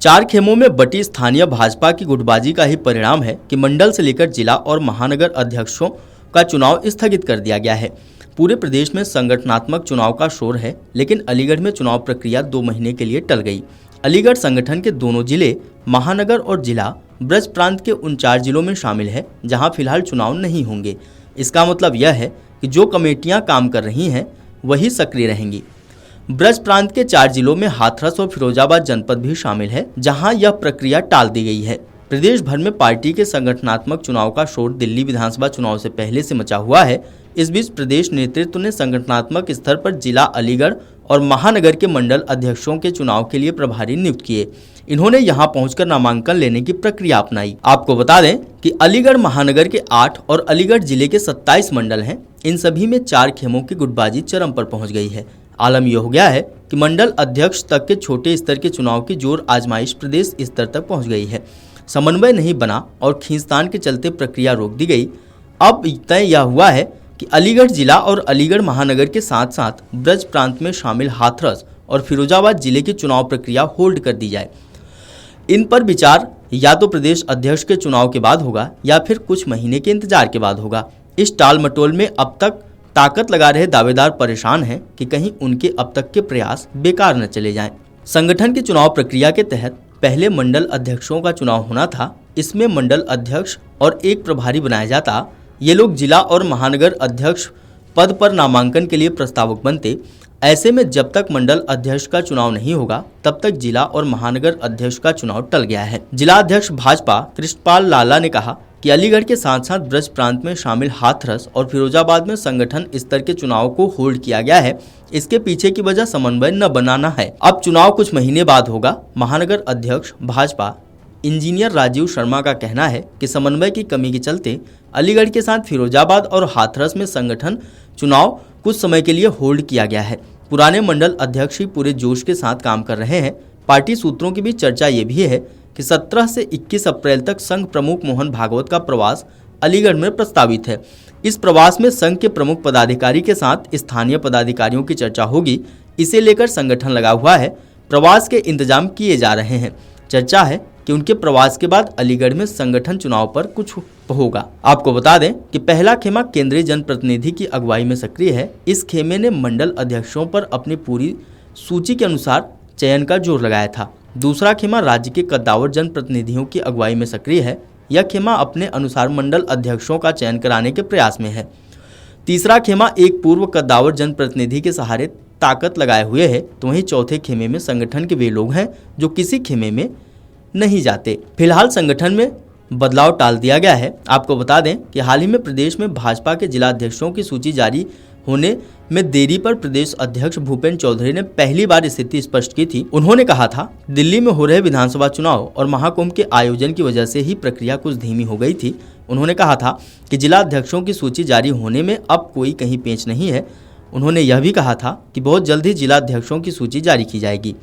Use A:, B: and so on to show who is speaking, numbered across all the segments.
A: चार खेमों में बटी स्थानीय भाजपा की गुटबाजी का ही परिणाम है कि मंडल से लेकर जिला और महानगर अध्यक्षों का चुनाव स्थगित कर दिया गया है। पूरे प्रदेश में संगठनात्मक चुनाव का शोर है, लेकिन अलीगढ़ में चुनाव प्रक्रिया 2 महीने के लिए टल गई। अलीगढ़ संगठन के दोनों जिले महानगर और जिला ब्रज प्रांत के उन 4 जिलों में शामिल है जहां फिलहाल चुनाव नहीं होंगे। इसका मतलब यह है कि जो कमेटियां काम कर रही हैं वही सक्रिय रहेंगी। ब्रज प्रांत के 4 जिलों में हाथरस और फिरोजाबाद जनपद भी शामिल है, जहां यह प्रक्रिया टाल दी गई है। प्रदेश भर में पार्टी के संगठनात्मक चुनाव का शोर दिल्ली विधानसभा चुनाव से पहले से मचा हुआ है। इस बीच प्रदेश नेतृत्व ने संगठनात्मक स्तर पर जिला अलीगढ़ और महानगर के मंडल अध्यक्षों के चुनाव के लिए प्रभारी नियुक्त किए। इन्होंने यहां पहुंचकर नामांकन लेने की प्रक्रिया अपनाई। आपको बता दें कि अलीगढ़ महानगर के 8 और अलीगढ़ जिले के 27 मंडल हैं। इन सभी में 4 खेमों की गुटबाजी चरम पर पहुंच गई है। आलम यह हो गया है कि मंडल अध्यक्ष तक के छोटे स्तर के चुनाव की जोर आजमाइश प्रदेश स्तर तक पहुंच गई है। समन्वय नहीं बना और खींचतान के चलते प्रक्रिया रोक दी गई। अब तय यह हुआ है कि अलीगढ़ जिला और अलीगढ़ महानगर के साथ साथ ब्रज प्रांत में शामिल हाथरस और फिरोजाबाद जिले की चुनाव प्रक्रिया होल्ड कर दी जाए। इन पर विचार या तो प्रदेश अध्यक्ष के चुनाव के बाद होगा या फिर कुछ महीने के इंतजार के बाद होगा। इस टाल मटोल में अब तक ताकत लगा रहे दावेदार परेशान हैं कि कहीं उनके अब तक के प्रयास बेकार न चले जाएं। संगठन की चुनाव प्रक्रिया के तहत पहले मंडल अध्यक्षों का चुनाव होना था। इसमें मंडल अध्यक्ष और एक प्रभारी बनाया जाता। ये लोग जिला और महानगर अध्यक्ष पद पर नामांकन के लिए प्रस्तावक बनते। ऐसे में जब तक मंडल अध्यक्ष का चुनाव नहीं होगा तब तक जिला और महानगर अध्यक्ष का चुनाव टल गया है। जिला अध्यक्ष भाजपा कृष्णपाल लाला ने कहा कि अलीगढ़ के साथ साथ ब्रज प्रांत में शामिल हाथरस और फिरोजाबाद में संगठन स्तर के चुनाव को होल्ड किया गया है। इसके पीछे की वजह समन्वय न बनाना है। अब चुनाव कुछ महीने बाद होगा। महानगर अध्यक्ष भाजपा इंजीनियर राजीव शर्मा का कहना है कि समन्वय की कमी के चलते अलीगढ़ के साथ फिरोजाबाद और हाथरस में संगठन चुनाव कुछ समय के लिए होल्ड किया गया है। पुराने मंडल अध्यक्ष ही पूरे जोश के साथ काम कर रहे हैं। पार्टी सूत्रों की भी चर्चा ये भी है कि 17 से 21 अप्रैल तक संघ प्रमुख मोहन भागवत का प्रवास अलीगढ़ में प्रस्तावित है। इस प्रवास में संघ के प्रमुख पदाधिकारी के साथ स्थानीय पदाधिकारियों की चर्चा होगी। इसे लेकर संगठन लगा हुआ है। प्रवास के इंतजाम किए जा रहे हैं। चर्चा है कि उनके प्रवास के बाद अलीगढ़ में संगठन चुनाव पर कुछ होगा। आपको बता दें कि पहला खेमा केंद्रीय जनप्रतिनिधि की अगुवाई में सक्रिय है। इस खेमे ने मंडल अध्यक्षों पर अपनी पूरी सूची के अनुसार चयन का जोर लगाया था। दूसरा खेमा राज्य के कद्दावर जनप्रतिनिधियों की अगुवाई में सक्रिय है। यह खेमा अपने अनुसार मंडल अध्यक्षों का चयन कराने के प्रयास में है। तीसरा खेमा एक पूर्व कद्दावर जनप्रतिनिधि के सहारे ताकत लगाए हुए है। तो वहीं चौथे खेमे में संगठन के वे लोग हैं जो किसी खेमे में नहीं जाते। फिलहाल संगठन में बदलाव टाल दिया गया है। आपको बता दें कि हाल ही में प्रदेश में भाजपा के जिला अध्यक्षों की सूची जारी होने में देरी पर प्रदेश अध्यक्ष भूपेंद्र चौधरी ने पहली बार स्थिति स्पष्ट की थी। उन्होंने कहा था दिल्ली में हो रहे विधानसभा चुनाव और महाकुंभ के आयोजन की वजह से ही प्रक्रिया कुछ धीमी हो गई थी। उन्होंने कहा था कि जिला अध्यक्षों की सूची जारी होने में अब कोई कहीं पेंच नहीं है। उन्होंने यह भी कहा था कि बहुत जल्द ही जिला अध्यक्षों की सूची जारी की जाएगी।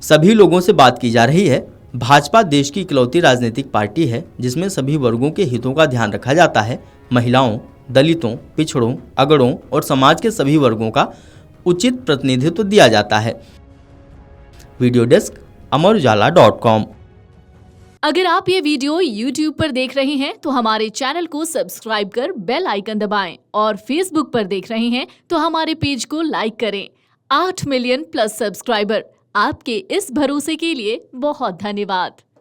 A: सभी लोगों से बात की जा रही है। भाजपा देश की इकलौती राजनीतिक पार्टी है जिसमें सभी वर्गों के हितों का ध्यान रखा जाता है। महिलाओं, दलितों, पिछड़ों, अगड़ों और समाज के सभी वर्गों का उचित प्रतिनिधित्व दिया जाता है। वीडियो डेस्क अमरउजाला.com।
B: अगर आप ये वीडियो YouTube पर देख रहे हैं तो हमारे चैनल को सब्सक्राइब कर बेल आइकन दबाएं और Facebook पर देख रहे हैं तो हमारे पेज को लाइक करें। 8 मिलियन प्लस सब्सक्राइबर, आपके इस भरोसे के लिए बहुत धन्यवाद।